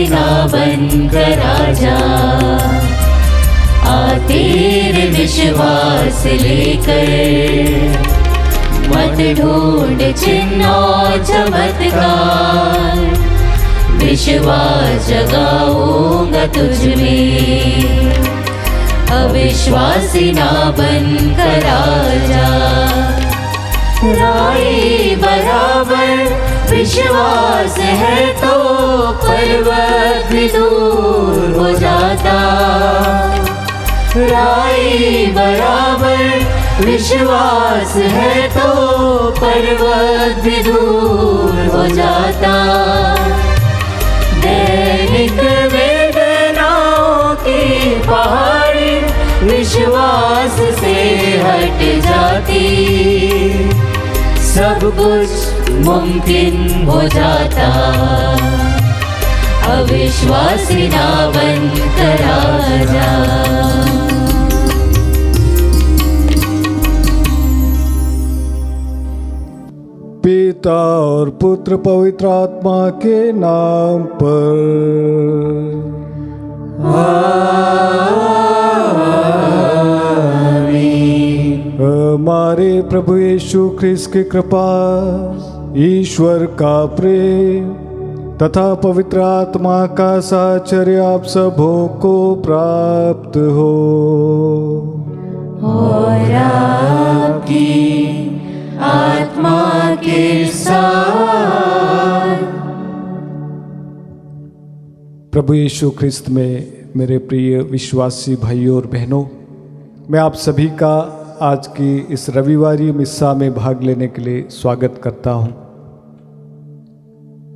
ना बनकर आजा, आ तेरे विश्वास लेकर, मत ढूंढ चिन्ह और चमत्कार, विश्वास जगाऊंगा तुझ में, अविश्वासी ना बनकर आजा। राई बराबर विश्वास है तो पर्वत भी दूर हो जाता, राई बराबर विश्वास है तो पर्वत भी दूर हो जाता। दैनिक वेदनाओं की पहाड़ी विश्वास से हट जाती, सब कुछ मुमकिन हो जाता, अविश्वासी ना बनकर आजा। पिता और पुत्र पवित्र आत्मा के नाम पर आमीन। हमारे प्रभु यीशु ख्रिस्त की कृपा, ईश्वर का प्रेम तथा पवित्र आत्मा का साहचर्य आप सबों को प्राप्त हो और आपकी आत्मा के साथ। प्रभु यीशु ख्रिस्त में मेरे प्रिय विश्वासी भाइयों और बहनों, मैं आप सभी का आज की इस रविवारी मिस्सा में भाग लेने के लिए स्वागत करता हूं।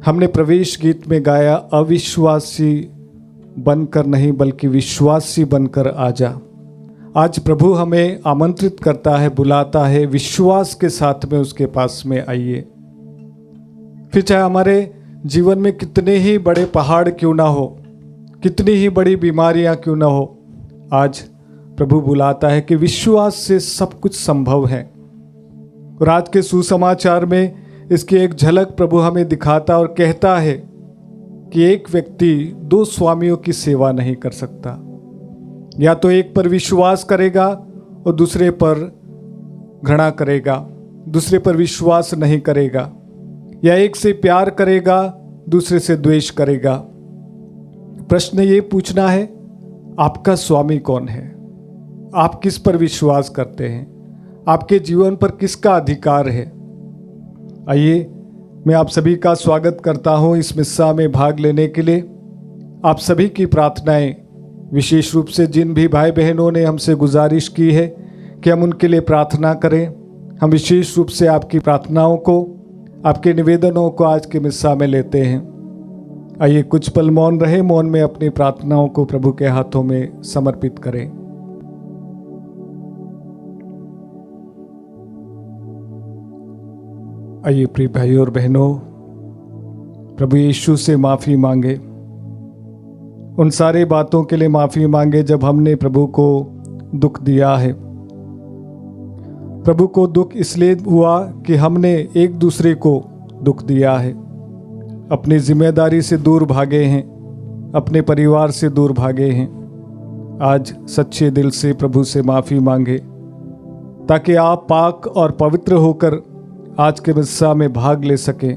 हमने प्रवेश गीत में गाया, अविश्वासी बनकर नहीं बल्कि विश्वासी बनकर आजा। आज प्रभु हमें आमंत्रित करता है, बुलाता है, विश्वास के साथ में उसके पास में आइए। फिर चाहे हमारे जीवन में कितने ही बड़े पहाड़ क्यों ना हो, कितनी ही बड़ी बीमारियां क्यों ना हो, आज प्रभु बुलाता है कि विश्वास से सब कुछ संभव है। और आज के सुसमाचार में इसकी एक झलक प्रभु हमें दिखाता और कहता है कि एक व्यक्ति दो स्वामियों की सेवा नहीं कर सकता। या तो एक पर विश्वास करेगा और दूसरे पर घृणा करेगा, दूसरे पर विश्वास नहीं करेगा, या एक से प्यार करेगा दूसरे से द्वेष करेगा। प्रश्न ये पूछना है, आपका स्वामी कौन है? आप किस पर विश्वास करते हैं? आपके जीवन पर किसका अधिकार है? आइए, मैं आप सभी का स्वागत करता हूं इस मिस्सा में भाग लेने के लिए। आप सभी की प्रार्थनाएं, विशेष रूप से जिन भी भाई बहनों ने हमसे गुजारिश की है कि हम उनके लिए प्रार्थना करें, हम विशेष रूप से आपकी प्रार्थनाओं को, आपके निवेदनों को आज के मिस्सा में लेते हैं। आइए कुछ पल मौन रहे, मौन में अपनी प्रार्थनाओं को प्रभु के हाथों में समर्पित करें। आइए प्रिय भाइयों और बहनों, प्रभु यीशु से माफ़ी मांगे, उन सारे बातों के लिए माफ़ी मांगे जब हमने प्रभु को दुख दिया है। प्रभु को दुख इसलिए हुआ कि हमने एक दूसरे को दुख दिया है, अपनी जिम्मेदारी से दूर भागे हैं, अपने परिवार से दूर भागे हैं। आज सच्चे दिल से प्रभु से माफ़ी मांगे ताकि आप पाक और पवित्र होकर आज के मिस्सा में भाग ले सकें।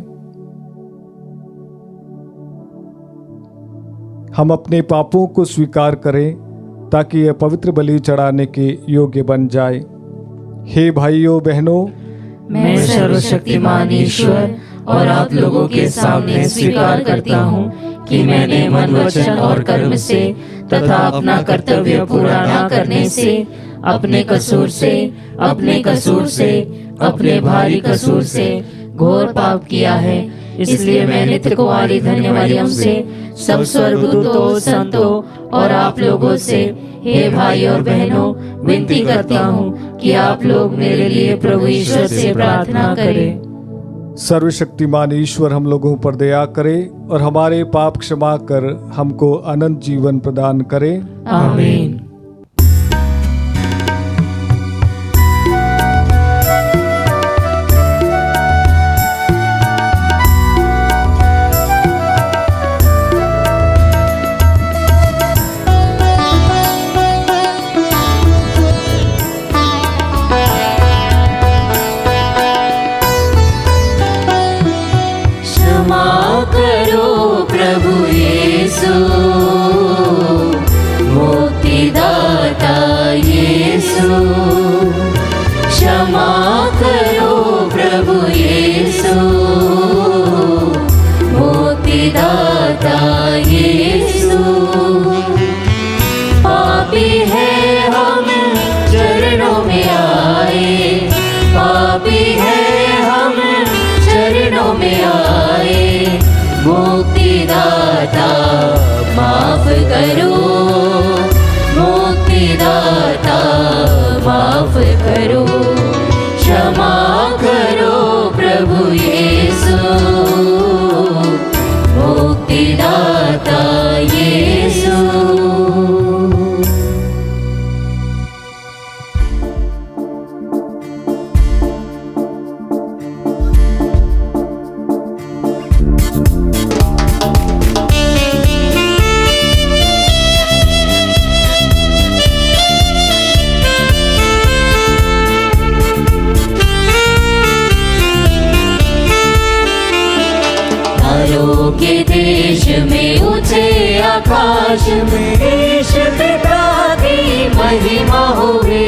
हम अपने पापों को स्वीकार करें ताकि यह पवित्र बलि चढ़ाने के योग्य बन जाए। हे भाइयों बहनों, मैं सर्वशक्तिमान ईश्वर और आप लोगों के सामने स्वीकार करता हूँ कि मैंने मन, वचन और कर्म से तथा अपना कर्तव्य पूरा न करने से, अपने कसूर से, अपने भारी कसूर से घोर पाप किया है। इसलिए मैं नित्य कुंवारी धन्य मरियम से, सब स्वर्गदूतों, संतों और आप लोगों से, हे भाई और बहनों, विनती करता हूँ कि आप लोग मेरे लिए प्रभु ईश्वर से प्रार्थना करें। सर्वशक्तिमान ईश्वर हम लोगों पर दया करे और हमारे पाप क्षमा कर हमको अनंत जीवन प्रदान करे। आमीन। मुक्तिदाता माफ करो, मुक्तिदाता माफ करो, क्षमा करो प्रभु यीशु, मुक्तिदाता यीशु। के देश में ऊंचे आकाश में ईश पिता की महिमा हुए,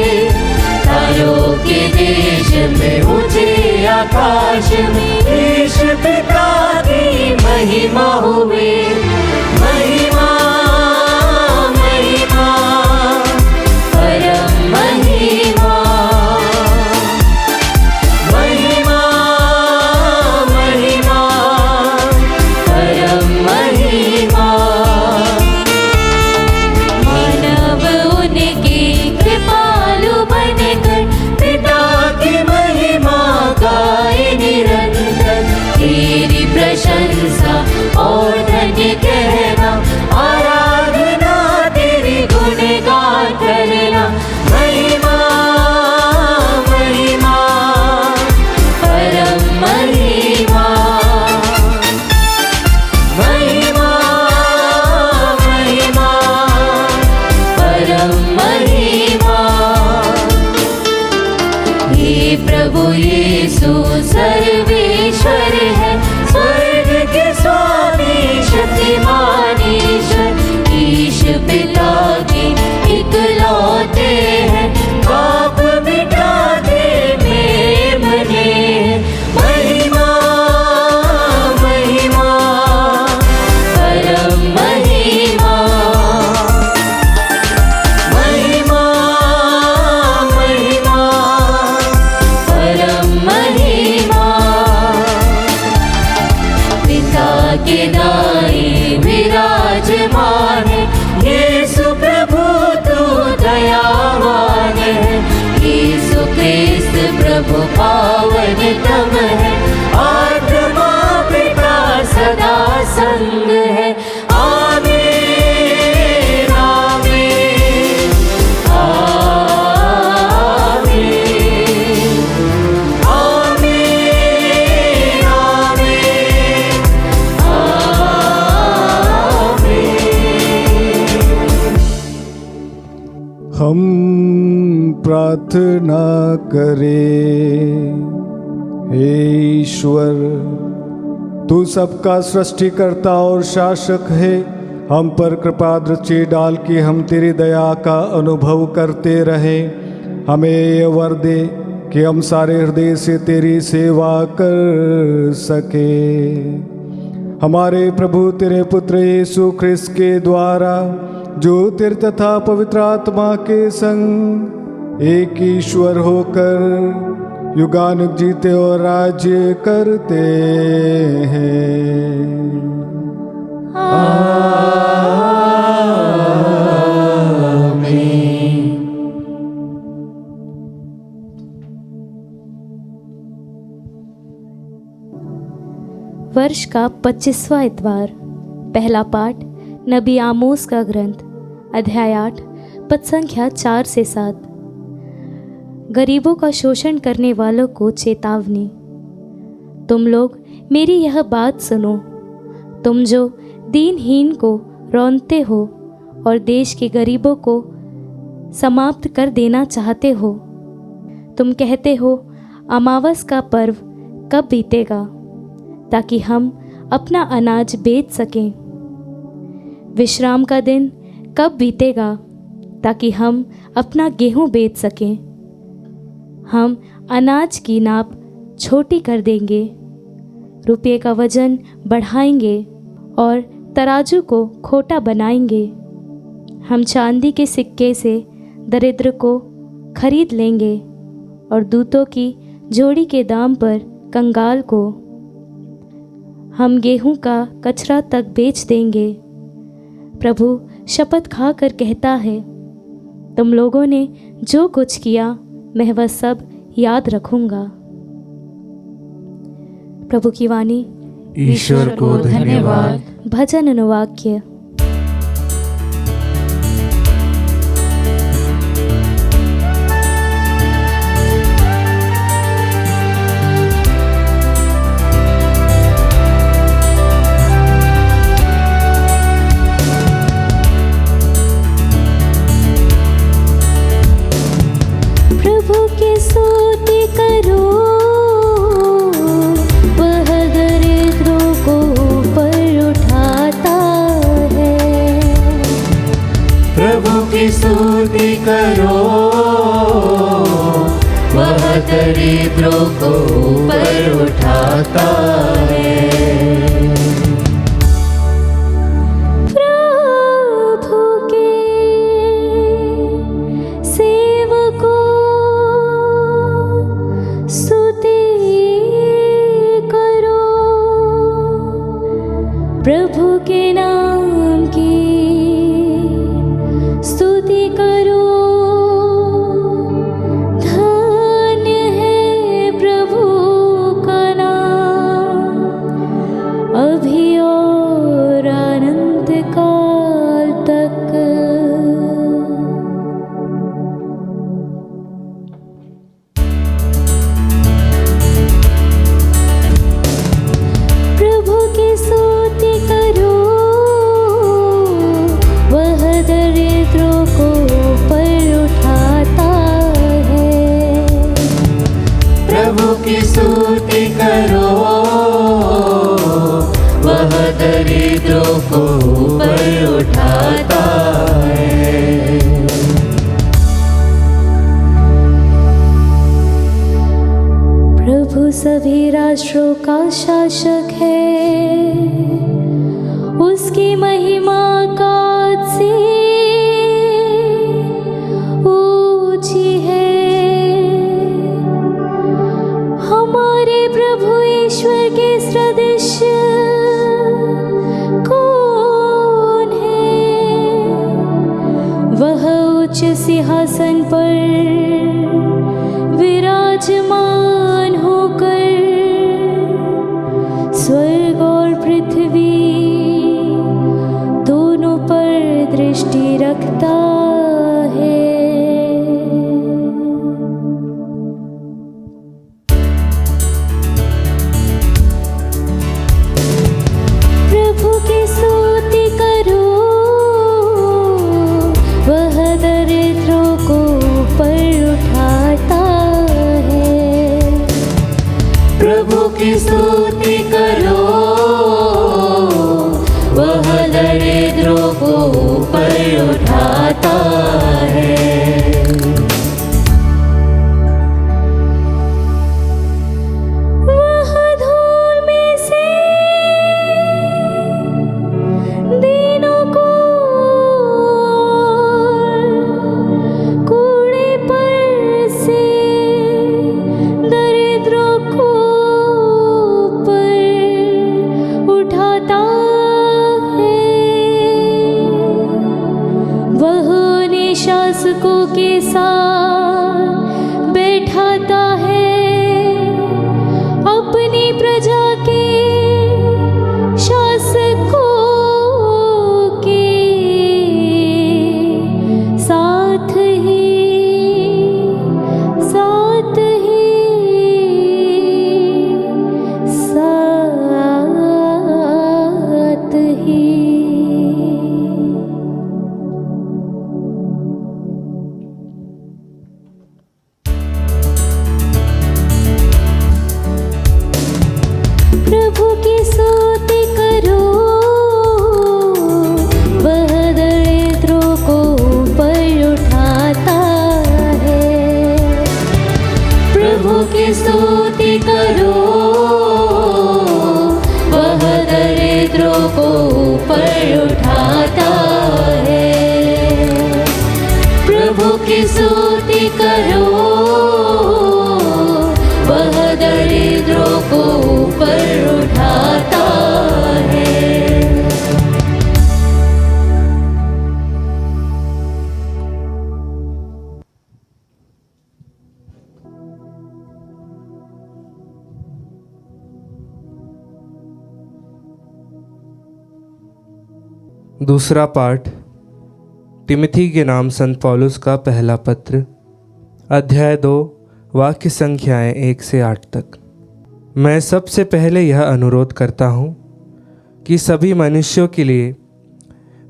तारों के देश में ऊंचे आकाश में ईश पिता की महिमा हुए। महिमा महिमा परम महिमा, महिमा महिमा परम महिमा। मानव उनकी कृपालु बनकर पिता की महिमा गाए निरंतर, तेरी प्रशंसा और धन्य कहना, आराधना तेरी गुणगान करना। महिमा महिमा परम महिमा, महिमा महिमा परम महिमा। हे प्रभु यीशु सर्वेश्वर है, स्वर्ग के स्वामी शक्तिमान ईश्वर, ईश पिता के इकलौते हैं, पाप मिटाते में बने। महिमा महिमा परम महिमा, महिमा महिमा परम महिमा। पिता के दाएं विराजमान है, यीशु प्रभु तू दयावान है, यीशु क्रिस्त प्रभु पावनतम है, आत्मा पिता सदा संग है। आमीन आमीन आमीन आमीन आमीन। हम प्रार्थना करें। हे ईश्वर, तू सबका सृष्टिकर्ता और शासक है, हम पर कृपा दृष्टि डाल के हम तेरी दया का अनुभव करते रहें। हमें ये वर दे कि हम सारे हृदय से तेरी सेवा कर सके। हमारे प्रभु तेरे पुत्र यीशु ख्रिस्त के द्वारा, जो तेरे तथा पवित्र आत्मा के संग एक ईश्वर होकर युगानुग जीते और राज्य करते हैं। आमीन। वर्ष का 25वां इतवार। पहला पाठ नबी आमोस का ग्रंथ, अध्याय 8, पद संख्या 4 से 7। गरीबों का शोषण करने वालों को चेतावनी। तुम लोग मेरी यह बात सुनो, तुम जो दीनहीन को रौंदते हो और देश के गरीबों को समाप्त कर देना चाहते हो। तुम कहते हो, अमावस का पर्व कब बीतेगा ताकि हम अपना अनाज बेच सकें। विश्राम का दिन कब बीतेगा ताकि हम अपना गेहूं बेच सकें। हम अनाज की नाप छोटी कर देंगे, रुपये का वजन बढ़ाएंगे और तराजू को खोटा बनाएंगे। हम चांदी के सिक्के से दरिद्र को खरीद लेंगे और दूतों की जोड़ी के दाम पर कंगाल को। हम गेहूं का कचरा तक बेच देंगे। प्रभु शपथ खा कर कहता है, तुम लोगों ने जो कुछ किया मैं वह सब याद रखूंगा। प्रभु की वाणी। ईश्वर को धन्यवाद। भजन अनुवाक्य। प्रभु की स्तुति करो, वह दरिद्रों को ऊपर उठाता है। प्रभु की स्तुति करो, वह दरिद्रों को ऊपर उठाता है। प्रभु के नाम की स्तुति करो। धन्य है प्रभु का नाम, अभी और अनंत काल तक। प्रभु की स्तुति करो, वह दरिद्रों को ऊपर उठाता है। प्रभु की स्तुति करो, वह दरिद्रों को ऊपर उठाता है। प्रभु सभी राष्ट्रों का शासक है, उसकी महिमा कांच से ऊंची है। हमारे प्रभु ईश्वर के सदृश कौन है? वह उच्च सिंहासन पर विराजमान होकर स्वर्ग और पृथ्वी दोनों पर दृष्टि रखता है। प्रभु की स्तुति करो, वह दरिद्रों को ऊपर उठाता है। प्रभु की स्तुति करो, वह दरिद्रों को ऊपर उठाता है। वह धूल में से दीनों को, कूड़े पर से दरिद्रों को ऊपर उठाता है। वह उन्हें शासकों के साथ बैठाता है, अपनी प्रजा के शासकों के साथ ही। प्रभु की स्तुति करो, वह दरिद्रों को ऊपर उठाता है। प्रभु की स्तुति करो, वह दरिद्रों को ऊपर उठाता है। प्रभु की स्तुति करो, वह दरिद्रों को ऊपर उठाता दूसरा पाठ तिमिथी के नाम संत पौलुस का पहला पत्र, अध्याय 2, वाक्य संख्याएं 1 से 8 तक। मैं सबसे पहले यह अनुरोध करता हूँ कि सभी मनुष्यों के लिए,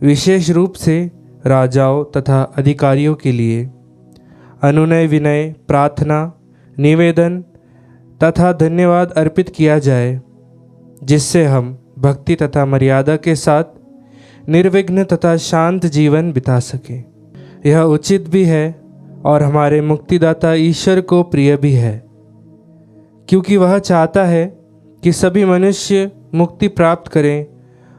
विशेष रूप से राजाओं तथा अधिकारियों के लिए, अनुनय विनय, प्रार्थना, निवेदन तथा धन्यवाद अर्पित किया जाए, जिससे हम भक्ति तथा मर्यादा के साथ निर्विघ्न तथा शांत जीवन बिता सकें। यह उचित भी है और हमारे मुक्तिदाता ईश्वर को प्रिय भी है, क्योंकि वह चाहता है कि सभी मनुष्य मुक्ति प्राप्त करें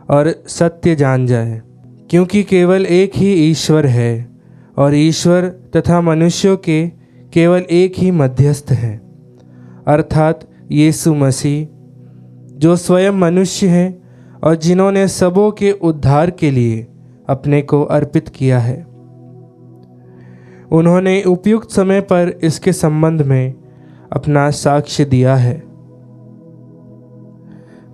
और सत्य जान जाए। क्योंकि केवल एक ही ईश्वर है और ईश्वर तथा मनुष्यों के केवल एक ही मध्यस्थ हैं, अर्थात यीशु मसीह, जो स्वयं मनुष्य हैं और जिन्होंने सबों के उद्धार के लिए अपने को अर्पित किया है। उन्होंने उपयुक्त समय पर इसके संबंध में अपना साक्ष्य दिया है।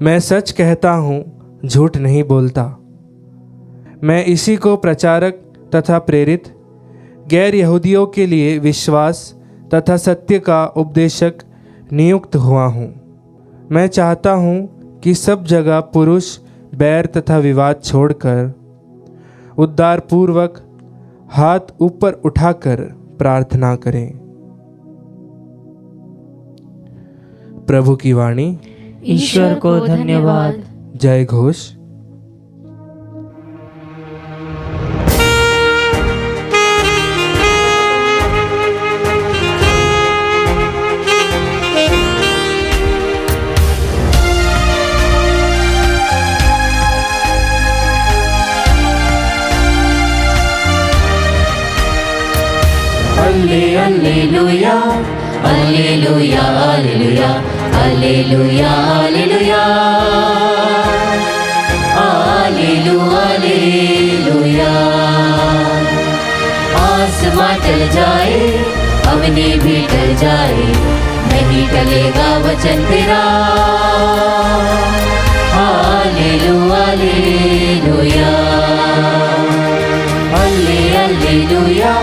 मैं सच कहता हूँ, झूठ नहीं बोलता। मैं इसी को प्रचारक तथा प्रेरित, गैर यहूदियों के लिए विश्वास तथा सत्य का उपदेशक नियुक्त हुआ हूँ। मैं चाहता हूँ कि सब जगह पुरुष बैर तथा विवाद छोड़कर उद्धार पूर्वक हाथ ऊपर उठाकर प्रार्थना करें। प्रभु की वाणी। ईश्वर को धन्यवाद। जय Ghosh. Alleluia, Alleluia, Alleluia, Alleluia, Alleluia, Alleluia, Alleluia। आसमां टल जाए, अवनी भी टल जाए, नहीं टलेगा वचन तेरा। Alleluia, Alleluia, Alleluia, Alleluia,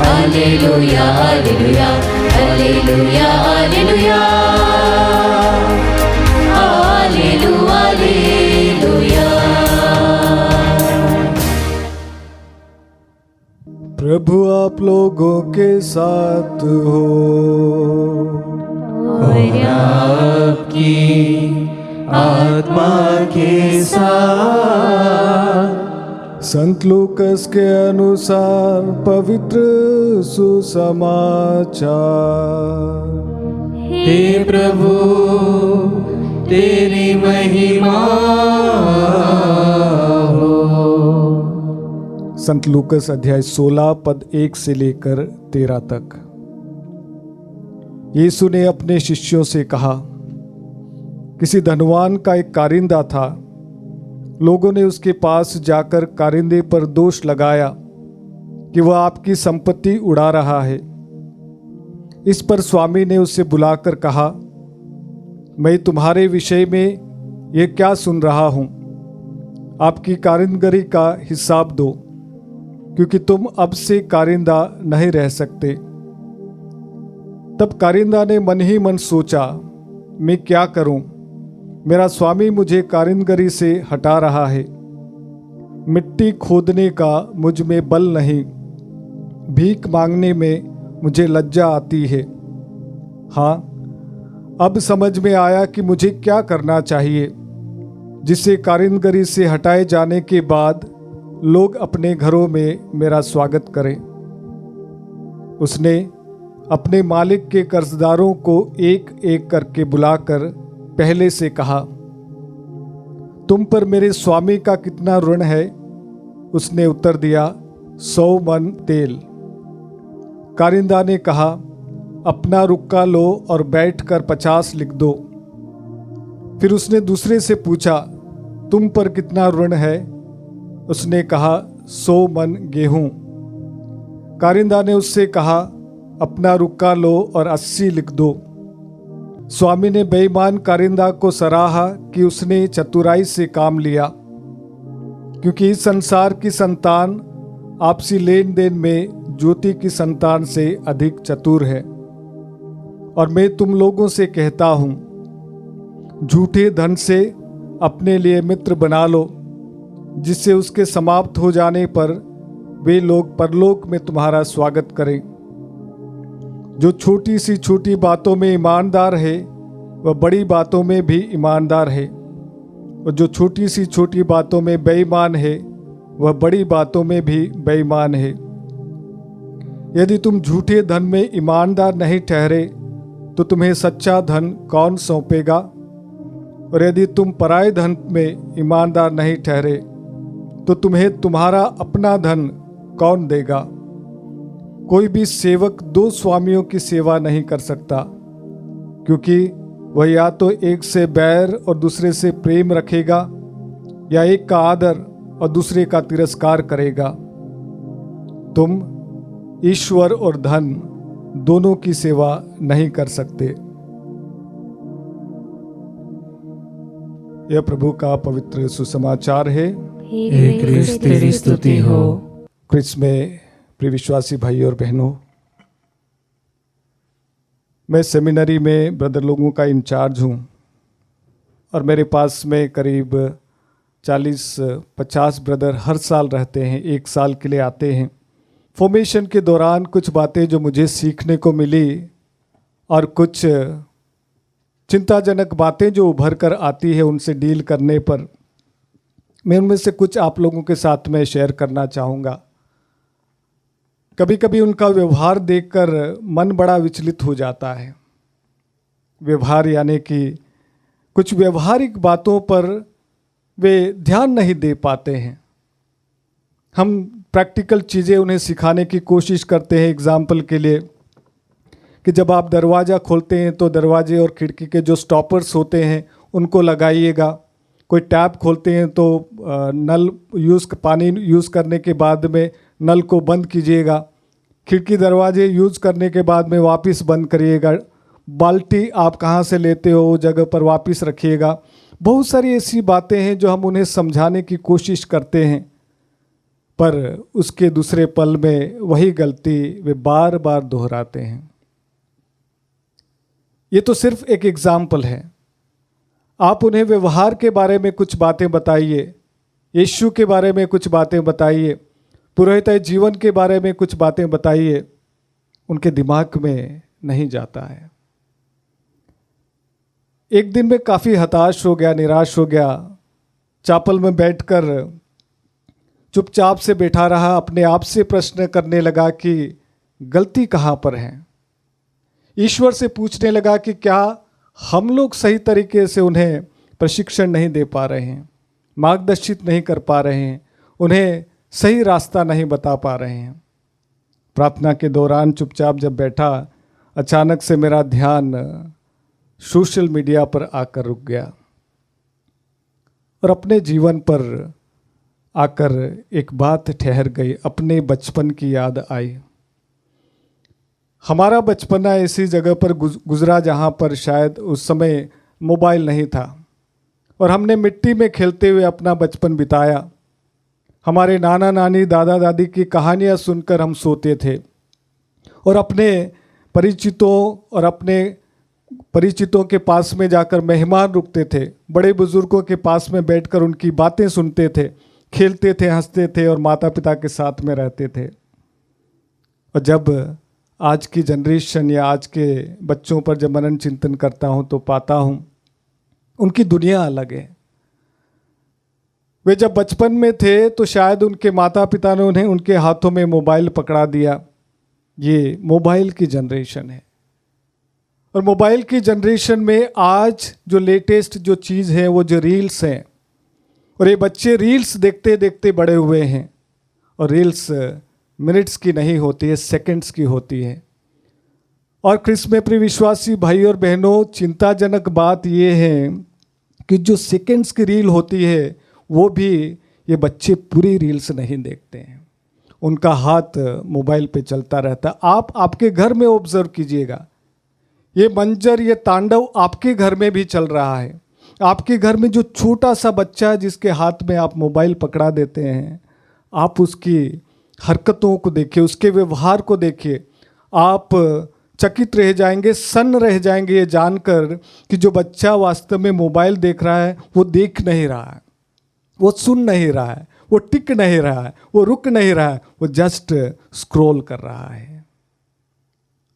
Alleluia, Alleluia, Alleluia, Alleluia, Alleluia। प्रभु आप लोगों के साथ हो और आपकी आत्मा के साथ। संत लूकस के अनुसार पवित्र सुसमाचार। हे प्रभु, तेरी महिमा हो। संत लूकस अध्याय 16 पद 1 से लेकर 13 तक। यीशु ने अपने शिष्यों से कहा, किसी धनवान का एक कारिंदा था। लोगों ने उसके पास जाकर कारिंदे पर दोष लगाया कि वह आपकी संपत्ति उड़ा रहा है। इस पर स्वामी ने उसे बुलाकर कहा, मैं तुम्हारे विषय में यह क्या सुन रहा हूं? आपकी कारिंदगी का हिसाब दो, क्योंकि तुम अब से कारिंदा नहीं रह सकते। तब कारिंदा ने मन ही मन सोचा, मैं क्या करूं? मेरा स्वामी मुझे कारीगरी से हटा रहा है। मिट्टी खोदने का मुझ में बल नहीं, भीख मांगने में मुझे लज्जा आती है। हाँ, अब समझ में आया कि मुझे क्या करना चाहिए, जिससे कारीगरी से हटाए जाने के बाद लोग अपने घरों में मेरा स्वागत करें। उसने अपने मालिक के कर्जदारों को एक एक करके बुलाकर पहले से कहा, तुम पर मेरे स्वामी का कितना ऋण है? उसने उत्तर दिया, 100 मन तेल। कारिंदा ने कहा, अपना रुक्का लो और बैठकर 50 लिख दो। फिर उसने दूसरे से पूछा, तुम पर कितना ऋण है? उसने कहा, 100 मन गेहूं। कारिंदा ने उससे कहा, अपना रुक्का लो और 80 लिख दो। स्वामी ने बेईमान कारिंदा को सराहा कि उसने चतुराई से काम लिया। क्योंकि इस संसार की संतान आपसी लेन देन में ज्योति की संतान से अधिक चतुर है। और मैं तुम लोगों से कहता हूं, झूठे धन से अपने लिए मित्र बना लो, जिससे उसके समाप्त हो जाने पर वे लोग परलोक में तुम्हारा स्वागत करें। जो छोटी सी छोटी बातों में ईमानदार है वह बड़ी बातों में भी ईमानदार है, और जो छोटी सी छोटी बातों में बेईमान है वह बड़ी बातों में भी बेईमान है। यदि तुम झूठे धन में ईमानदार नहीं ठहरे तो तुम्हें सच्चा धन कौन सौंपेगा? और यदि तुम पराये धन में ईमानदार नहीं ठहरे तो तुम्हें तुम्हारा अपना धन कौन देगा? कोई भी सेवक दो स्वामियों की सेवा नहीं कर सकता, क्योंकि वह या तो एक से बैर और दूसरे से प्रेम रखेगा, या एक का आदर और दूसरे का तिरस्कार करेगा। तुम ईश्वर और धन दोनों की सेवा नहीं कर सकते। यह प्रभु का पवित्र सुसमाचार है। हे क्रिस्त तेरी स्तुति हो। क्रिस्त में प्रिय विश्वासी भाई और बहनों, मैं सेमिनरी में ब्रदर लोगों का इंचार्ज हूँ, और मेरे पास में करीब 40-50 ब्रदर हर साल रहते हैं, एक साल के लिए आते हैं। फॉर्मेशन के दौरान कुछ बातें जो मुझे सीखने को मिली और कुछ चिंताजनक बातें जो उभर कर आती है उनसे डील करने पर मैं उनमें से कुछ आप लोगों के साथ में शेयर करना चाहूँगा। कभी कभी उनका व्यवहार देखकर मन बड़ा विचलित हो जाता है। व्यवहार यानी कि कुछ व्यवहारिक बातों पर वे ध्यान नहीं दे पाते हैं। हम प्रैक्टिकल चीज़ें उन्हें सिखाने की कोशिश करते हैं। एग्जाम्पल के लिए कि जब आप दरवाज़ा खोलते हैं तो दरवाजे और खिड़की के जो स्टॉपर्स होते हैं उनको लगाइएगा। कोई टैप खोलते हैं तो नल पानी यूज़ करने के बाद में नल को बंद कीजिएगा। खिड़की दरवाजे यूज़ करने के बाद में वापस बंद करिएगा। बाल्टी आप कहाँ से लेते हो वो जगह पर वापस रखिएगा। बहुत सारी ऐसी बातें हैं जो हम उन्हें समझाने की कोशिश करते हैं, पर उसके दूसरे पल में वही गलती वे बार बार दोहराते हैं। ये तो सिर्फ एक एग्जाम्पल है। आप उन्हें व्यवहार के बारे में कुछ बातें बताइए, यीशु के बारे में कुछ बातें बताइए, पुरोहित जीवन के बारे में कुछ बातें बताइए, उनके दिमाग में नहीं जाता है। एक दिन मैं काफ़ी हताश हो गया, निराश हो गया। चापल में बैठकर चुपचाप से बैठा रहा, अपने आप से प्रश्न करने लगा कि गलती कहाँ पर है। ईश्वर से पूछने लगा कि क्या हम लोग सही तरीके से उन्हें प्रशिक्षण नहीं दे पा रहे हैं, मार्गदर्शित नहीं कर पा रहे हैं, उन्हें सही रास्ता नहीं बता पा रहे हैं। प्रार्थना के दौरान चुपचाप जब बैठा, अचानक से मेरा ध्यान सोशल मीडिया पर आकर रुक गया और अपने जीवन पर आकर एक बात ठहर गई। अपने बचपन की याद आई। हमारा बचपना ऐसी जगह पर गुजरा जहाँ पर शायद उस समय मोबाइल नहीं था, और हमने मिट्टी में खेलते हुए अपना बचपन बिताया। हमारे नाना नानी दादा दादी की कहानियाँ सुनकर हम सोते थे, और अपने परिचितों के पास में जाकर मेहमान रुकते थे। बड़े बुजुर्गों के पास में बैठकर उनकी बातें सुनते थे, खेलते थे, हंसते थे और माता पिता के साथ में रहते थे। और जब आज की जनरेशन या आज के बच्चों पर जब मनन चिंतन करता हूँ तो पाता हूँ उनकी दुनिया अलग है। वे जब बचपन में थे तो शायद उनके माता पिता ने उन्हें उनके हाथों में मोबाइल पकड़ा दिया। ये मोबाइल की जनरेशन है, और मोबाइल की जनरेशन में आज जो लेटेस्ट जो चीज़ है वो जो रील्स हैं, और ये बच्चे रील्स देखते देखते बड़े हुए हैं। और रील्स मिनट्स की नहीं होती है, सेकंड्स की होती है। और क्रिस्त में प्रिय विश्वासी भाई और बहनों, चिंताजनक बात ये है कि जो सेकंड्स की रील होती है वो भी ये बच्चे पूरी रील्स नहीं देखते हैं। उनका हाथ मोबाइल पे चलता रहता। आप आपके घर में ऑब्जर्व कीजिएगा, ये मंजर, ये तांडव आपके घर में भी चल रहा है। आपके घर में जो छोटा सा बच्चा है जिसके हाथ में आप मोबाइल पकड़ा देते हैं, आप उसकी हरकतों को देखिए, उसके व्यवहार को देखिए, आप चकित रह जाएंगे, सन्न रह जाएंगे ये जानकर कि जो बच्चा वास्तव में मोबाइल देख रहा है वो देख नहीं रहा है, वो सुन नहीं रहा है, वो टिक नहीं रहा है, वो रुक नहीं रहा है, वो जस्ट स्क्रॉल कर रहा है।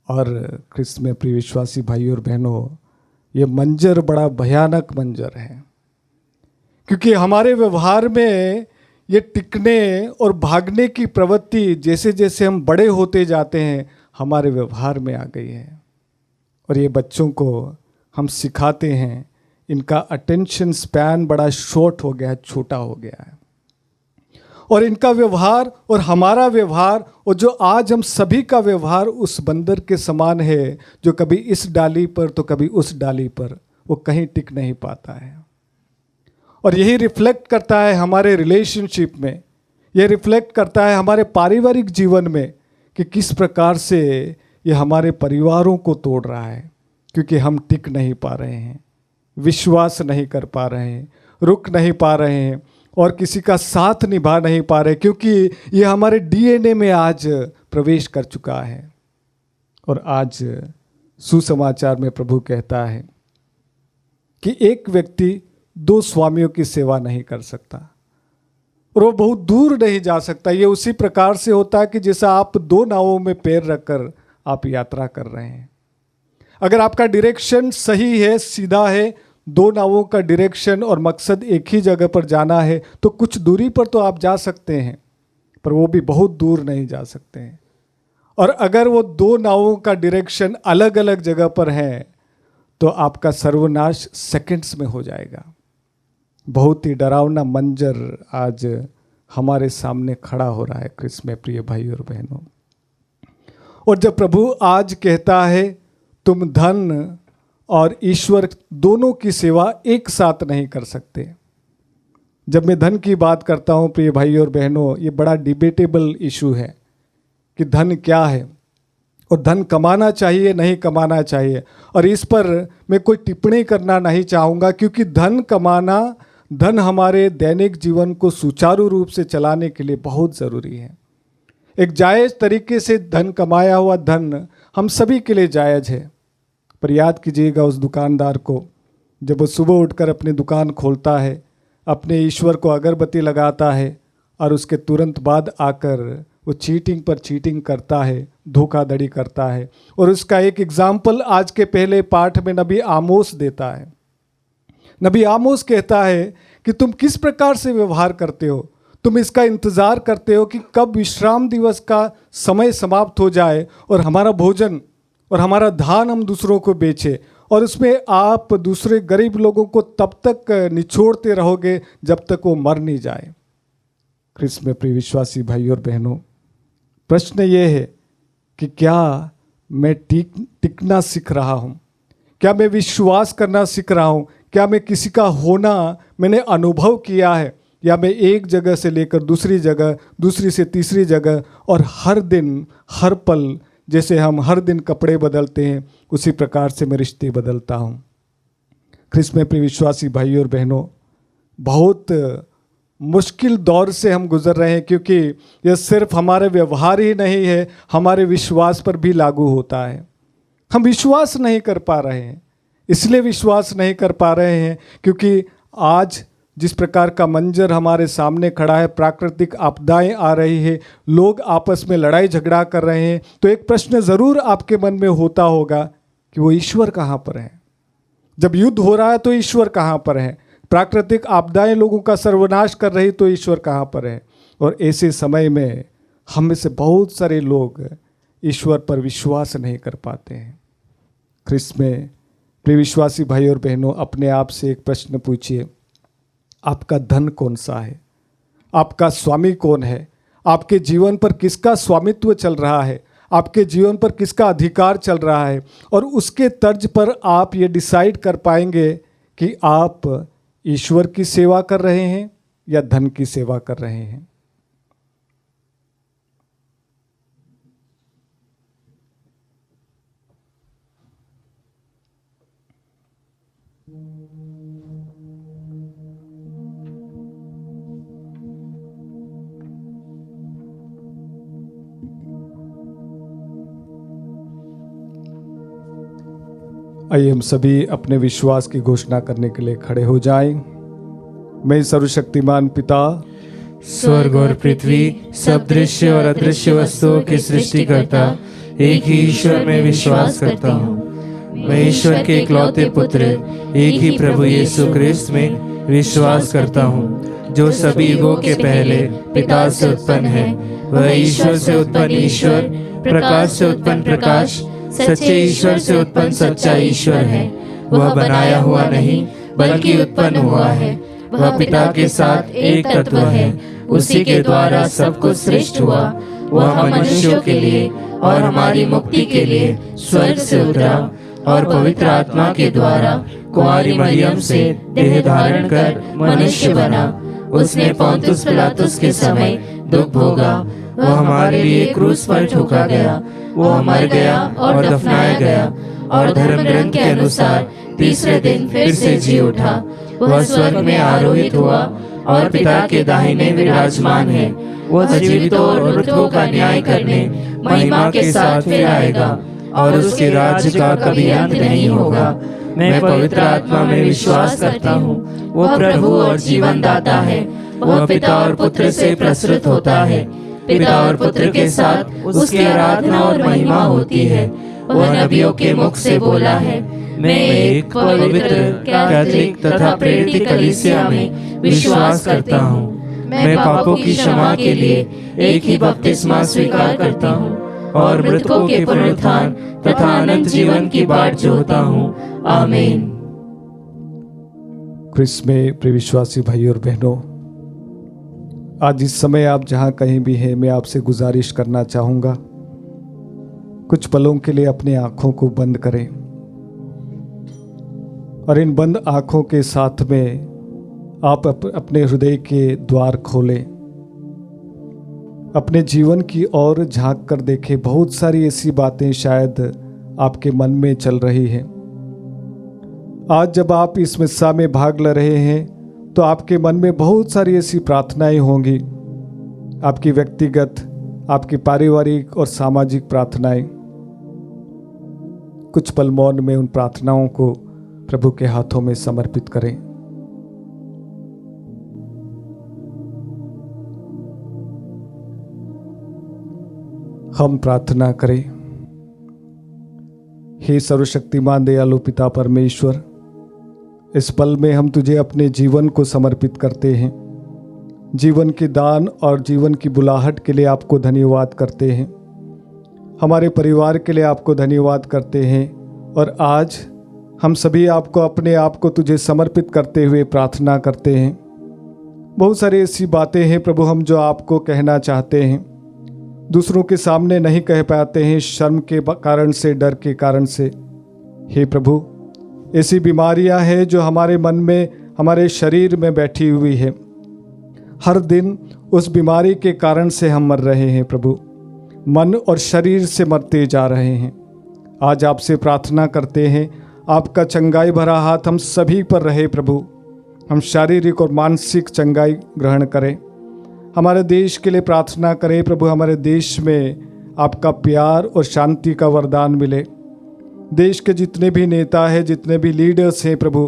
और ख्रिस्त में प्रिय विश्वासी भाइयों और बहनों, ये मंजर बड़ा भयानक मंजर है, क्योंकि हमारे व्यवहार में ये टिकने और भागने की प्रवृत्ति जैसे जैसे हम बड़े होते जाते हैं हमारे व्यवहार में आ गई है। और ये बच्चों को हम सिखाते हैं, इनका अटेंशन स्पैन बड़ा शॉर्ट हो गया है, छोटा हो गया है। और इनका व्यवहार और हमारा व्यवहार और जो आज हम सभी का व्यवहार उस बंदर के समान है जो कभी इस डाली पर तो कभी उस डाली पर, वो कहीं टिक नहीं पाता है। और यही रिफ्लेक्ट करता है हमारे रिलेशनशिप में, यह रिफ्लेक्ट करता है हमारे पारिवारिक जीवन में कि किस प्रकार से ये हमारे परिवारों को तोड़ रहा है, क्योंकि हम टिक नहीं पा रहे हैं, विश्वास नहीं कर पा रहे हैं, रुक नहीं पा रहे हैं और किसी का साथ निभा नहीं पा रहे, क्योंकि ये हमारे डीएनए में आज प्रवेश कर चुका है। और आज सुसमाचार में प्रभु कहता है कि एक व्यक्ति दो स्वामियों की सेवा नहीं कर सकता और वो बहुत दूर नहीं जा सकता। ये उसी प्रकार से होता है कि जैसा आप दो नावों में पैर रखकर आप यात्रा कर रहे हैं। अगर आपका डायरेक्शन सही है, सीधा है, दो नावों का डायरेक्शन और मकसद एक ही जगह पर जाना है, तो कुछ दूरी पर तो आप जा सकते हैं, पर वो भी बहुत दूर नहीं जा सकते हैं। और अगर वो दो नावों का डायरेक्शन अलग अलग जगह पर है तो आपका सर्वनाश सेकंड्स में हो जाएगा। बहुत ही डरावना मंजर आज हमारे सामने खड़ा हो रहा है ख्रिस्त में प्रिय भाई और बहनों। और जब प्रभु आज कहता है तुम धन और ईश्वर दोनों की सेवा एक साथ नहीं कर सकते। जब मैं धन की बात करता हूँ प्रिय भाई और बहनों, ये बड़ा डिबेटेबल इशू है कि धन क्या है और धन कमाना चाहिए नहीं कमाना चाहिए, और इस पर मैं कोई टिप्पणी करना नहीं चाहूँगा, क्योंकि धन हमारे दैनिक जीवन को सुचारू रूप से चलाने के लिए बहुत ज़रूरी है। एक जायज़ तरीके से धन कमाया हुआ धन हम सभी के लिए जायज़ है, पर याद कीजिएगा उस दुकानदार को, जब वो सुबह उठकर अपनी दुकान खोलता है, अपने ईश्वर को अगरबत्ती लगाता है और उसके तुरंत बाद आकर वो चीटिंग पर चीटिंग करता है, धोखाधड़ी करता है। और उसका एक एग्जाम्पल आज के पहले पाठ में नबी आमोस देता है। नबी आमोस कहता है कि तुम किस प्रकार से व्यवहार करते हो, तुम इसका इंतज़ार करते हो कि कब विश्राम दिवस का समय समाप्त हो जाए और हमारा भोजन और हमारा धान हम दूसरों को बेचे, और उसमें आप दूसरे गरीब लोगों को तब तक निचोड़ते रहोगे जब तक वो मर नहीं जाए। ख्रिस्त में प्रिय विश्वासी भाई और बहनों, प्रश्न ये है कि क्या मैं टिकना सीख रहा हूँ? क्या मैं विश्वास करना सीख रहा हूँ? क्या मैं किसी का होना मैंने अनुभव किया है, या मैं एक जगह से लेकर दूसरी जगह, दूसरी से तीसरी जगह, और हर दिन हर पल जैसे हम हर दिन कपड़े बदलते हैं उसी प्रकार से मैं रिश्ते बदलता हूँ। ख्रिस्त में प्रिय विश्वासी भाई और बहनों, बहुत मुश्किल दौर से हम गुजर रहे हैं, क्योंकि यह सिर्फ हमारे व्यवहार ही नहीं है, हमारे विश्वास पर भी लागू होता है। हम विश्वास नहीं कर पा रहे हैं, इसलिए विश्वास नहीं कर पा रहे हैं क्योंकि आज जिस प्रकार का मंजर हमारे सामने खड़ा है, प्राकृतिक आपदाएं आ रही है, लोग आपस में लड़ाई झगड़ा कर रहे हैं, तो एक प्रश्न ज़रूर आपके मन में होता होगा कि वो ईश्वर कहाँ पर है? जब युद्ध हो रहा है तो ईश्वर कहाँ पर है? प्राकृतिक आपदाएं लोगों का सर्वनाश कर रही तो ईश्वर कहाँ पर है? और ऐसे समय में हम में से बहुत सारे लोग ईश्वर पर विश्वास नहीं कर पाते हैं। ख्रिस्त में प्रिय विश्वासी भाई और बहनों, अपने आप से एक प्रश्न पूछिए, आपका धन कौन सा है? आपका स्वामी कौन है? आपके जीवन पर किसका स्वामित्व चल रहा है? आपके जीवन पर किसका अधिकार चल रहा है? और उसके तर्ज पर आप ये डिसाइड कर पाएंगे कि आप ईश्वर की सेवा कर रहे हैं या धन की सेवा कर रहे हैं। आइए हम सभी अपने विश्वास की घोषणा करने के लिए खड़े हो जाएं। मैं सर्वशक्तिमान पिता, स्वर्ग और पृथ्वी, सब दृश्य और अदृश्य वस्तुओं की सृष्टिकर्ता एक ही ईश्वर में विश्वास करता हूँ। मैं ईश्वर के इकलौते पुत्र, एक ही प्रभु यीशु क्रिस्त में विश्वास करता हूँ, जो सभी युगों के पहले पिता से उत्पन्न है। वह ईश्वर से उत्पन्न ईश्वर, प्रकाश से उत्पन्न प्रकाश, सच्चे ईश्वर से उत्पन्न सच्चा ईश्वर है। वह बनाया हुआ नहीं बल्कि उत्पन्न हुआ है। वह पिता के साथ एक तत्व है। उसी के द्वारा सब कुछ सृष्ट हुआ। वह हम मनुष्यों के लिए और हमारी मुक्ति के लिए स्वर्ग से उतरा और पवित्र आत्मा के द्वारा कुंवारी मरियम से देह धारण कर मनुष्य बना। उसने पोंतुस पिलातुस के समय दुख भोगा। वह हमारे लिए क्रूस पर ठोका गया। वह मर गया और दफनाया गया और धर्म ग्रंथ के अनुसार तीसरे दिन फिर से जी उठा। वह स्वर्ग में आरोहित हुआ और पिता के दाहिने विराजमान है। वह जीवितों और मृतों का न्याय करने महिमा के साथ फिर आएगा और उसके राज्य का कभी अंत नहीं होगा। मैं पवित्र आत्मा में विश्वास करता हूँ। वह प्रभु और जीवन दाता है। वह पिता और पुत्र से प्रसृत होता है। पिता और पुत्र के साथ उसकी आराधना और महिमा होती है। वह नबियों के मुख से बोला है। मैं एक पवित्र, कैथोलिक तथा प्रेरित कलीसिया में विश्वास करता हूँ। मैं पापों की क्षमा के लिए एक ही बपतिस्मा स्वीकार करता हूँ और मृतकों के पुनरुत्थान तथा अनंत जीवन की बाट जोहता हूँ। आमीन। क्रिस्त में प्रिय विश्वासी भाई और बहनों, आज इस समय आप जहाँ कहीं भी हैं, मैं आपसे गुजारिश करना चाहूँगा, कुछ पलों के लिए अपनी आँखों को बंद करें और इन बंद आँखों के साथ में आप अपने हृदय के द्वार खोलें। अपने जीवन की ओर झांक कर देखें। बहुत सारी ऐसी बातें शायद आपके मन में चल रही हैं। आज जब आप इस मिस्सा में भाग ले रहे हैं तो आपके मन में बहुत सारी ऐसी प्रार्थनाएं होंगी, आपकी व्यक्तिगत, आपकी पारिवारिक और सामाजिक प्रार्थनाएं। कुछ पल मौन में उन प्रार्थनाओं को प्रभु के हाथों में समर्पित करें। हम प्रार्थना करें। हे सर्वशक्तिमान दयालु पिता परमेश्वर, इस पल में हम तुझे अपने जीवन को समर्पित करते हैं। जीवन के दान और जीवन की बुलाहट के लिए आपको धन्यवाद करते हैं। हमारे परिवार के लिए आपको धन्यवाद करते हैं। और आज हम सभी आपको अपने आप को तुझे समर्पित करते हुए प्रार्थना करते हैं। बहुत सारी ऐसी बातें हैं प्रभु, हम जो आपको कहना चाहते हैं, दूसरों के सामने नहीं कह पाते हैं, शर्म के कारण से, डर के कारण से। हे प्रभु, ऐसी बीमारियां हैं जो हमारे मन में, हमारे शरीर में बैठी हुई है। हर दिन उस बीमारी के कारण से हम मर रहे हैं प्रभु, मन और शरीर से मरते जा रहे हैं। आज आपसे प्रार्थना करते हैं, आपका चंगाई भरा हाथ हम सभी पर रहे प्रभु। हम शारीरिक और मानसिक चंगाई ग्रहण करें। हमारे देश के लिए प्रार्थना करें प्रभु। हमारे देश में आपका प्यार और शांति का वरदान मिले। देश के जितने भी नेता हैं, जितने भी लीडर्स हैं प्रभु,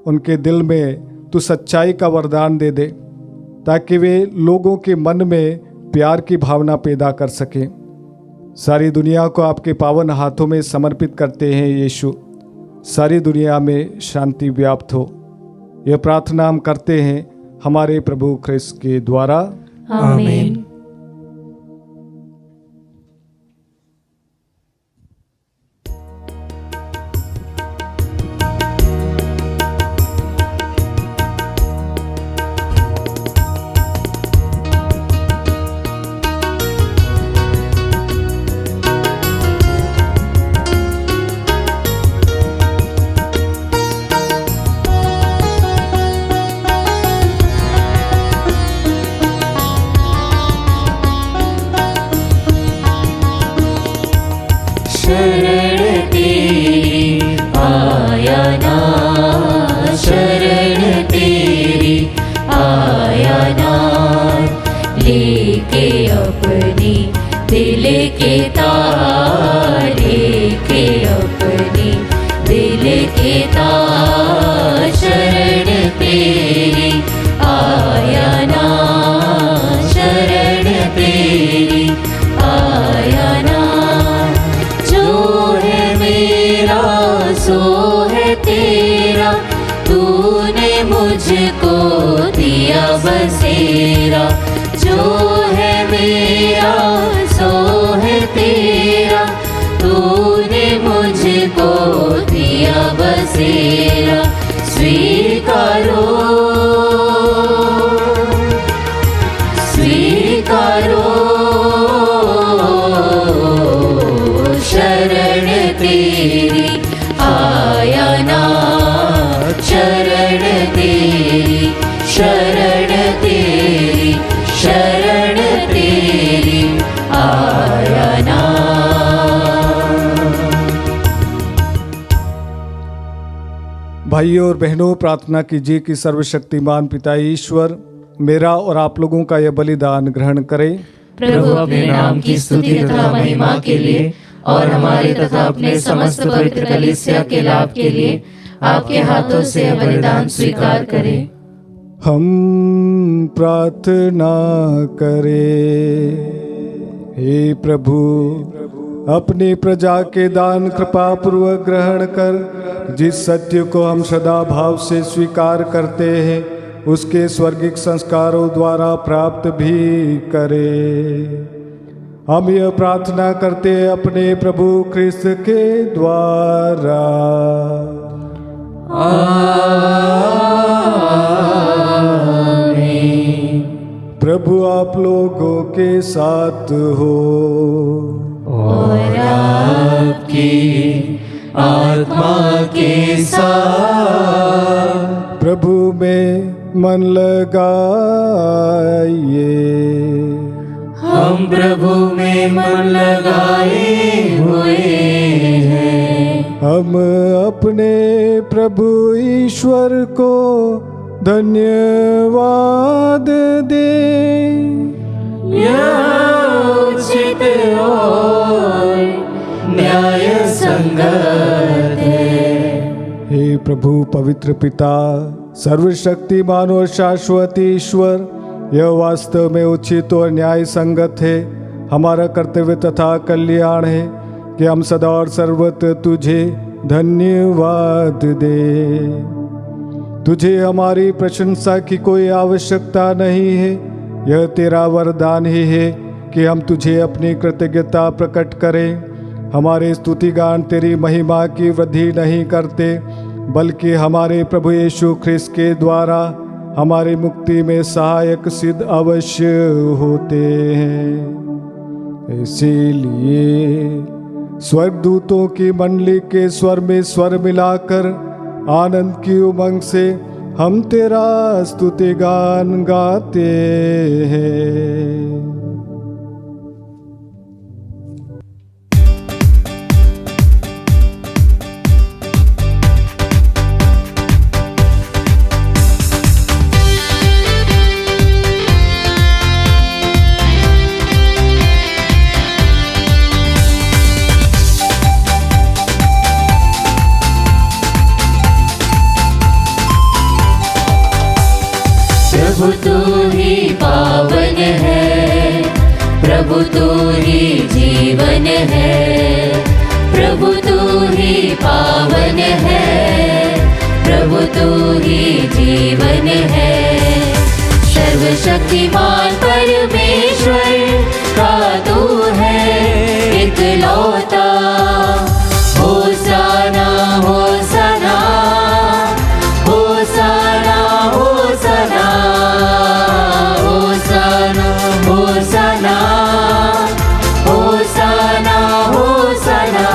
उनके दिल में तू सच्चाई का वरदान दे दे, ताकि वे लोगों के मन में प्यार की भावना पैदा कर सकें। सारी दुनिया को आपके पावन हाथों में समर्पित करते हैं यीशु। सारी दुनिया में शांति व्याप्त हो, यह प्रार्थना हम करते हैं हमारे प्रभु ख्रिस्त के द्वारा। आमीन। लेके अपनी दिल के तार, लेके अपनी दिल मुझको दिया बसेरा, जो है मेरा सो है तेरा, तूने मुझको दिया बसेरा। स्वीकारो स्वीकारो शरण तेरी आया ना, शरण तेरी, शरण तेरी, शरण तेरी आया ना। भाइयों और बहनों, प्रार्थना कीजिए कि सर्वशक्तिमान पिता ईश्वर मेरा और आप लोगों का यह बलिदान ग्रहण करें। प्रभु अपने नाम की स्तुति तथा महिमा के लिए और हमारे तथा अपने समस्त पवित्र कलीसिया के लाभ के लिए आपके हाथों से यह बलिदान स्वीकार करें। हम प्रार्थना करें। हे प्रभु, अपनी प्रजा के दान कृपा पूर्वक ग्रहण कर जिस सत्य को हम सदा भाव से स्वीकार करते हैं उसके स्वर्गिक संस्कारों द्वारा प्राप्त भी करें। हम यह प्रार्थना करते हैं अपने प्रभु ख्रिस्त के द्वारा। प्रभु आप लोगों के साथ हो और आपकी आत्मा के साथ। प्रभु में मन लगाइए। हम प्रभु में मन लगाए हुए हैं। हम अपने प्रभु ईश्वर को धन्यवाद दें। यह उचित और न्याय संगत है। हे प्रभु पवित्र पिता, सर्वशक्तिमान और शाश्वत ईश्वर, यह वास्तव में उचित और न्याय संगत है, हमारा कर्तव्य तथा कल्याण है कि हम सदा और सर्वत्र तुझे धन्यवाद दें। तुझे हमारी प्रशंसा की कोई आवश्यकता नहीं है। यह तेरा वरदान ही है कि हम तुझे अपनी कृतज्ञता प्रकट करें। हमारे स्तुतिगान तेरी महिमा की वृद्धि नहीं करते, बल्कि हमारे प्रभु यीशु ख्रिस्त के द्वारा हमारी मुक्ति में सहायक सिद्ध अवश्य होते हैं। इसीलिए स्वर्गदूतों की मंडली के स्वर में स्वर मिलाकर आनंद की उमंग से हम तेरा स्तुतिगान गाते हैं। प्रभु तू ही पावन है, प्रभु तू ही जीवन है। प्रभु तू ही पावन है, प्रभु तू ही जीवन है। सर्वशक्तिमान परमेश्वर का तू है इकलौता। होसाना होसाना होसाना होसाना होसाना होसाना होसाना होसाना।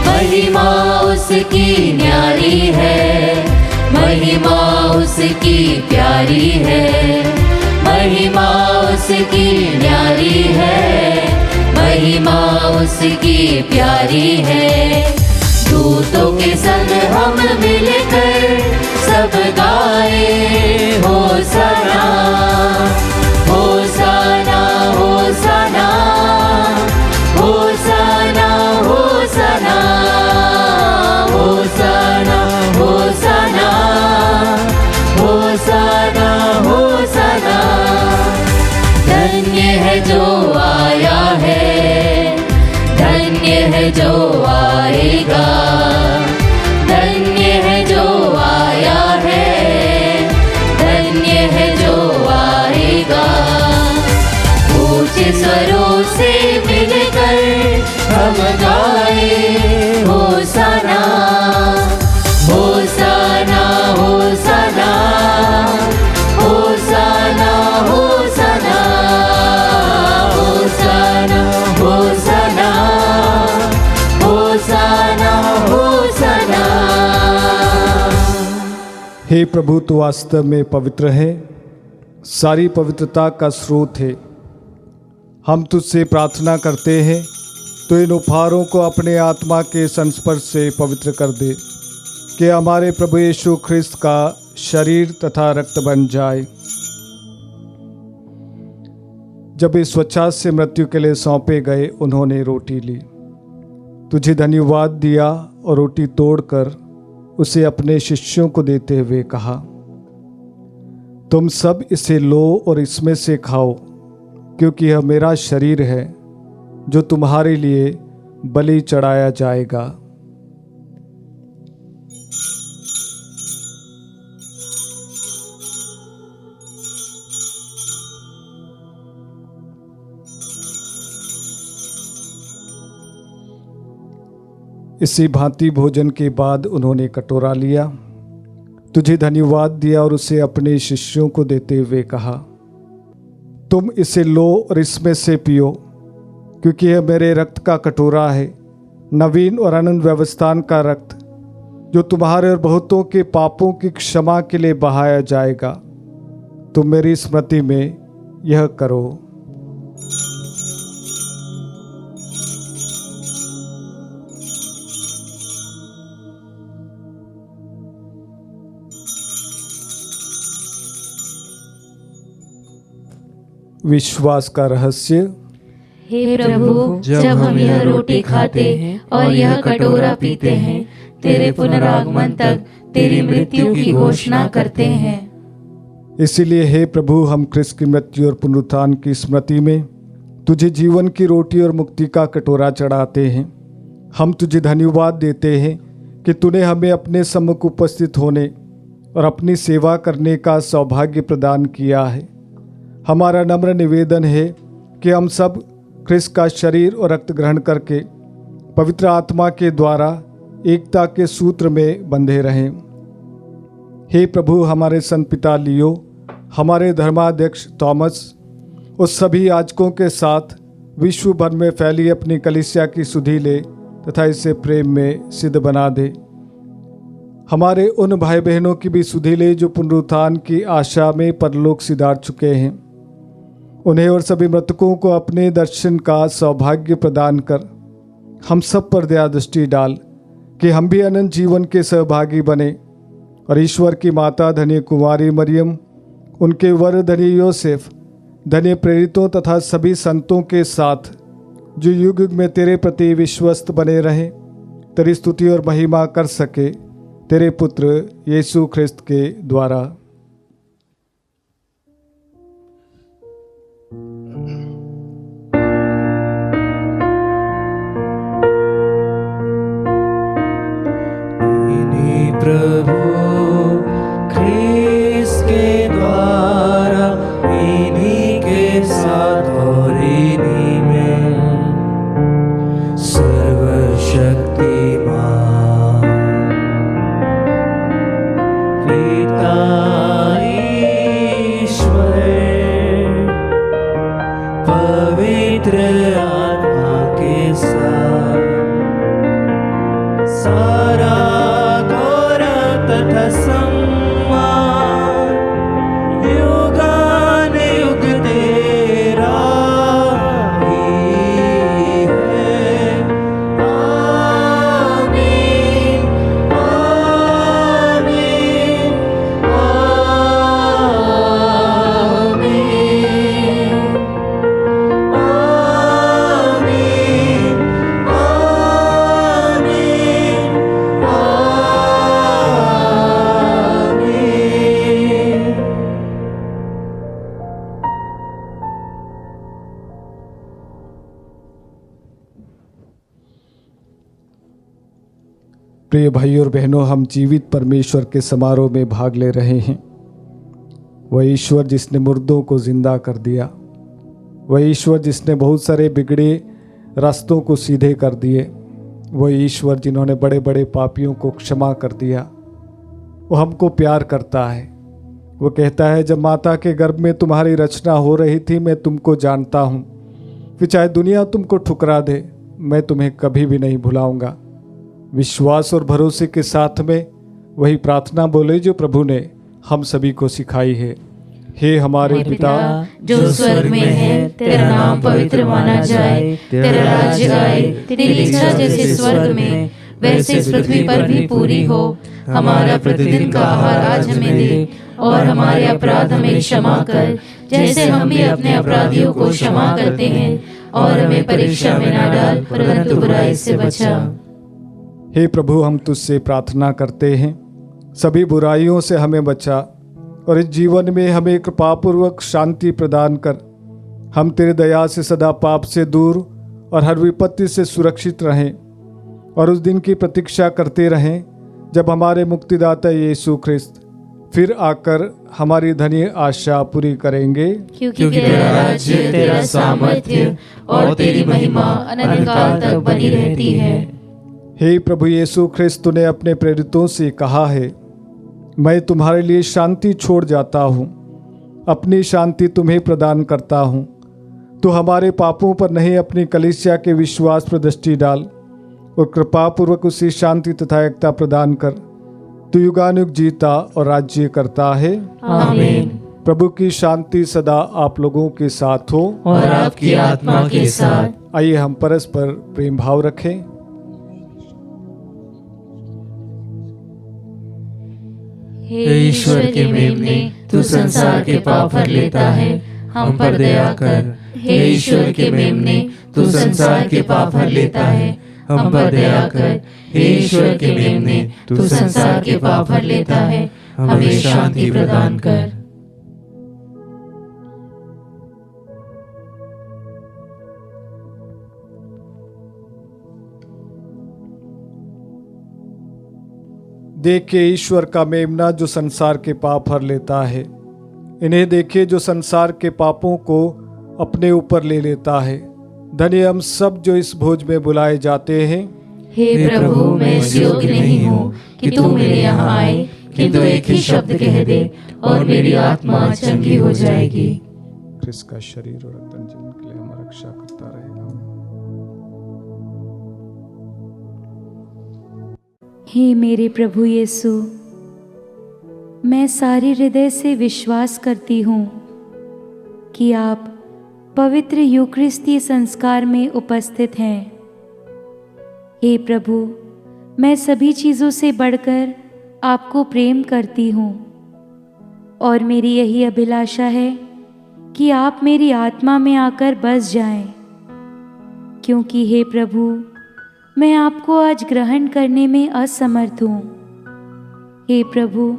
महिमा उसकी न्यारी है, महिमा उसकी प्यारी है। महिमा उसकी न्यारी है, महिमा उसकी प्यारी है। दूतों के संग हम मिलकर सब गाए होसाना होसाना होसाना होसाना होसाना होसाना होसाना होसाना होसाना। धन्य है जो आया है, धन्य है जो आएगा। धन्य है जो आया है, स्वरों से मिलकर हम गाए होसाना होसाना होसाना होसाना होसाना होसाना होसाना होसाना होसाना। हे प्रभु, तू वास्तव में पवित्र है, सारी पवित्रता का स्रोत है। हम तुझसे प्रार्थना करते हैं तो इन उपहारों को अपने आत्मा के संस्पर्श से पवित्र कर दे कि हमारे प्रभु यीशु ख्रिस्त का शरीर तथा रक्त बन जाए। जब इस स्वच्छास से मृत्यु के लिए सौंपे गए, उन्होंने रोटी ली, तुझे धन्यवाद दिया और रोटी तोड़कर उसे अपने शिष्यों को देते हुए कहा, तुम सब इसे लो और इसमें से खाओ, क्योंकि यह मेरा शरीर है जो तुम्हारे लिए बलि चढ़ाया जाएगा। इसी भांति भोजन के बाद उन्होंने कटोरा लिया, तुझे धन्यवाद दिया और उसे अपने शिष्यों को देते हुए कहा, तुम इसे लो और इसमें से पियो, क्योंकि यह मेरे रक्त का कटोरा है, नवीन और अनंत व्यवस्थान का रक्त, जो तुम्हारे और बहुतों के पापों की क्षमा के लिए बहाया जाएगा। तुम मेरी स्मृति में यह करो। विश्वास का रहस्य। हे प्रभु, जब हम यह रोटी खाते हैं और यह कटोरा पीते हैं, तेरे पुनरागमन तक तेरी मृत्यु की घोषणा करते हैं। इसीलिए हे प्रभु, हम ख्रिस्त की मृत्यु और पुनरुत्थान की स्मृति में तुझे जीवन की रोटी और मुक्ति का कटोरा चढ़ाते हैं। हम तुझे धन्यवाद देते हैं कि तूने हमें अपने सम्मुख उपस्थित होने और अपनी सेवा करने का सौभाग्य प्रदान किया है। हमारा नम्र निवेदन है कि हम सब ख्रिस्त का शरीर और रक्त ग्रहण करके पवित्र आत्मा के द्वारा एकता के सूत्र में बंधे रहें। हे प्रभु, हमारे संत पिता लियो, हमारे धर्माध्यक्ष थॉमस, उस सभी याजकों के साथ विश्व भर में फैली अपनी कलीसिया की सुधि ले तथा इसे प्रेम में सिद्ध बना दे। हमारे उन भाई बहनों की भी सुधि ले जो पुनरुत्थान की आशा में परलोक सिधार चुके हैं। उन्हें और सभी मृतकों को अपने दर्शन का सौभाग्य प्रदान कर हम सब पर दया दृष्टि डाल कि हम भी अनंत जीवन के सहभागी बने और ईश्वर की माता धन्य कुमारी मरियम, उनके वर धन्य योसेफ, धन्य प्रेरितों तथा सभी संतों के साथ जो युग युग में तेरे प्रति विश्वस्त बने रहें, तेरी स्तुति और महिमा कर सके, तेरे पुत्र यीशु ख्रिस्त के द्वारा। प्रभु ख्रिस्त के द्वारा, इन्हीं के साथ और इन्हीं में सर्वशक्तिमान पिता ईश्वर पवित्र आत्मा के साथ सारा तथा सम्मान युगानुयुग तेरा ही है। आमीन, आमीन, प्रिय भाइयों और बहनों, हम जीवित परमेश्वर के समारोह में भाग ले रहे हैं। वह ईश्वर जिसने मुर्दों को जिंदा कर दिया वही ईश्वर जिसने बहुत सारे बिगड़े रास्तों को सीधे कर दिए, वही ईश्वर जिन्होंने बड़े बड़े पापियों को क्षमा कर दिया, वो हमको प्यार करता है। वो कहता है, जब माता के गर्भ में तुम्हारी रचना हो रही थी मैं तुमको जानता हूँ, फिर चाहे दुनिया तुमको ठुकरा दे मैं तुम्हें कभी भी नहीं भुलाऊंगा। विश्वास और भरोसे के साथ में वही प्रार्थना बोले जो प्रभु ने हम सभी को सिखाई है। हे हमारे पिता जो स्वर्ग में है, तेरा नाम पवित्र माना जाए, तेरा राज्य आए, तेरी इच्छा जैसे स्वर्ग में वैसे इस पृथ्वी पर भी पूरी हो। हमारा प्रतिदिन का आहार आज हमें दे, और हमारे अपराध हमें क्षमा कर जैसे हम भी अपने अपराधियों को क्षमा करते हैं, और हमें परीक्षा में न डाल परंतु बुराई से बचा। हे प्रभु, हम तुझसे प्रार्थना करते हैं, सभी बुराइयों से हमें बचा और इस जीवन में हमें कृपापूर्वक शांति प्रदान कर। हम तेरे दया से सदा पाप से दूर और हर विपत्ति से सुरक्षित रहें, और उस दिन की प्रतीक्षा करते रहें जब हमारे मुक्तिदाता यीशु ख्रिस्त फिर आकर हमारी धन्य आशा पूरी करेंगे। क्योंकि तेरा राज्य, तेरा सामर्थ्य और तेरी महिमा अनंत काल तक बनी रहती है। हे प्रभु यीशु ख्रिस्त, तूने अपने प्रेरितों से कहा है, मैं तुम्हारे लिए शांति छोड़ जाता हूँ, अपनी शांति तुम्हें प्रदान करता हूँ। तू हमारे पापों पर नहीं अपनी कलीसिया के विश्वास पर दृष्टि डाल और कृपापूर्वक उसी शांति तथा एकता प्रदान कर। तू युगानुयुग जीता और राज्य करता है। आमीन। प्रभु की शांति सदा आप लोगों के साथ हो और आपकी आत्मा के साथ। आइए हम परस्पर प्रेम भाव रखें। हे ईश्वर के मेमने, तू संसार के पाप हर लेता है, हम पर दया कर। हे ईश्वर के मेमने, तू संसार के पाप हर लेता है, हम पर दया कर। हे ईश्वर के मेमने, तू संसार के पाप हर लेता है, हमें शांति प्रदान कर। देखिए ईश्वर का मेमना जो संसार के पाप हर लेता है। इन्हें देखिए जो संसार के पापों को अपने ऊपर ले लेता है। धन्य हम सब जो इस भोज में बुलाए जाते हैं। हे प्रभु, मैं इस योग्य नहीं हूँ कि तू मेरे यहाँ आए, किंतु एक ही शब्द कह दे और मेरी आत्मा चंगी हो जाएगी। ख्रिस्त का शरीर और रक्त जीवन के लिए हमारा रक्षा करता रहेगा। हे मेरे प्रभु यीशु, मैं सारे हृदय से विश्वास करती हूँ कि आप पवित्र यूकरिस्ती संस्कार में उपस्थित हैं। हे प्रभु, मैं सभी चीज़ों से बढ़कर आपको प्रेम करती हूँ और मेरी यही अभिलाषा है कि आप मेरी आत्मा में आकर बस जाएं, क्योंकि हे प्रभु, मैं आपको आज ग्रहण करने में असमर्थ हूँ। हे प्रभु,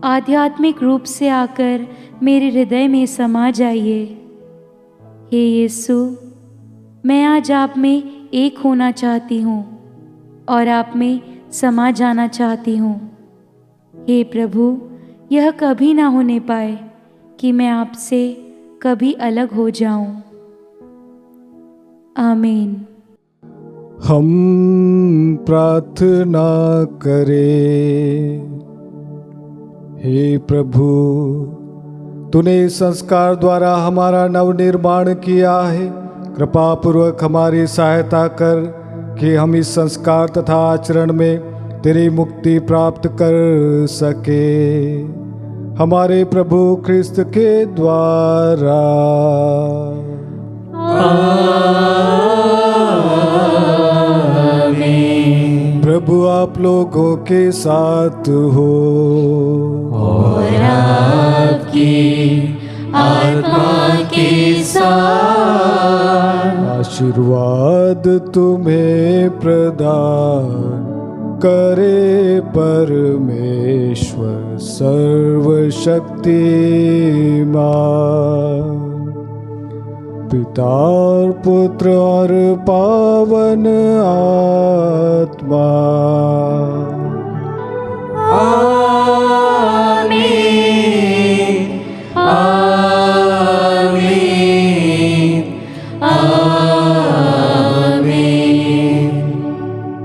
आध्यात्मिक रूप से आकर मेरे हृदय में समा जाइए। हे यीशु, मैं आज आप में एक होना चाहती हूँ और आप में समा जाना चाहती हूँ। हे प्रभु, यह कभी ना होने पाए कि मैं आपसे कभी अलग हो जाऊं। आमीन। हम प्रार्थना करें। हे प्रभु, तूने इस संस्कार द्वारा हमारा नवनिर्माण किया है। कृपा पूर्वक हमारी सहायता कर कि हम इस संस्कार तथा आचरण में तेरी मुक्ति प्राप्त कर सके, हमारे प्रभु ख्रिस्त के द्वारा। प्रभु आप लोगों के साथ हो और आपकी आत्मा के साथ। आशीर्वाद तुम्हें प्रदान करे परमेश्वर सर्वशक्तिमान, पिता और पुत्र और पावन आत्मा। आमीन, आमीन।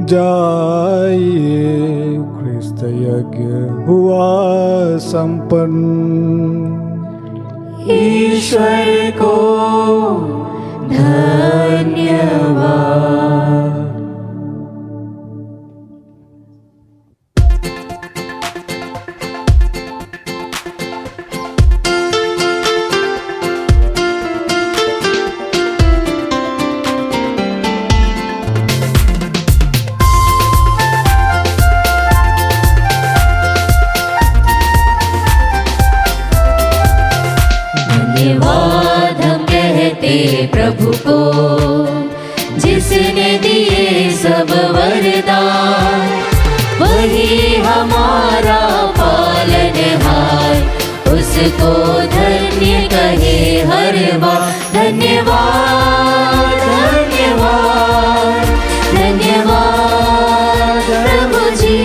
जाइए ख्रिस्त यज्ञ हुआ संपन्न। ईश्वर को धन्यवाद। धन्यवाद हम कहते प्रभु को, जिसने दिए सब वरदान। वही हमारा पालनहार, उसको धन्य कहे हर बार। धन्यवाद धन्यवाद धन्यवाद प्रभु जी।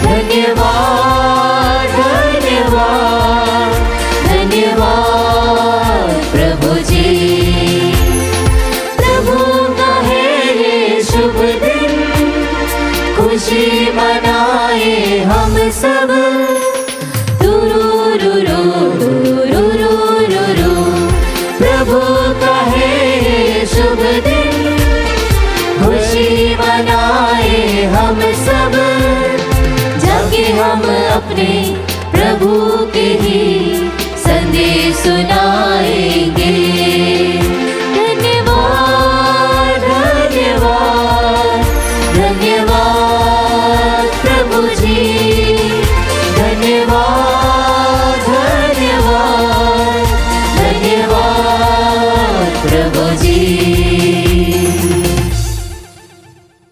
धन्यवाद धन्यवाद धन्यवाद प्रभु जी। प्रभु का है ये शुभ दिन, खुशी मनाए हम सब। तुरुरुरु तुरुरुरु, प्रभु का है ये शुभ दिन, खुशी मनाए हम सब। जाके हम अपने प्रभु के ही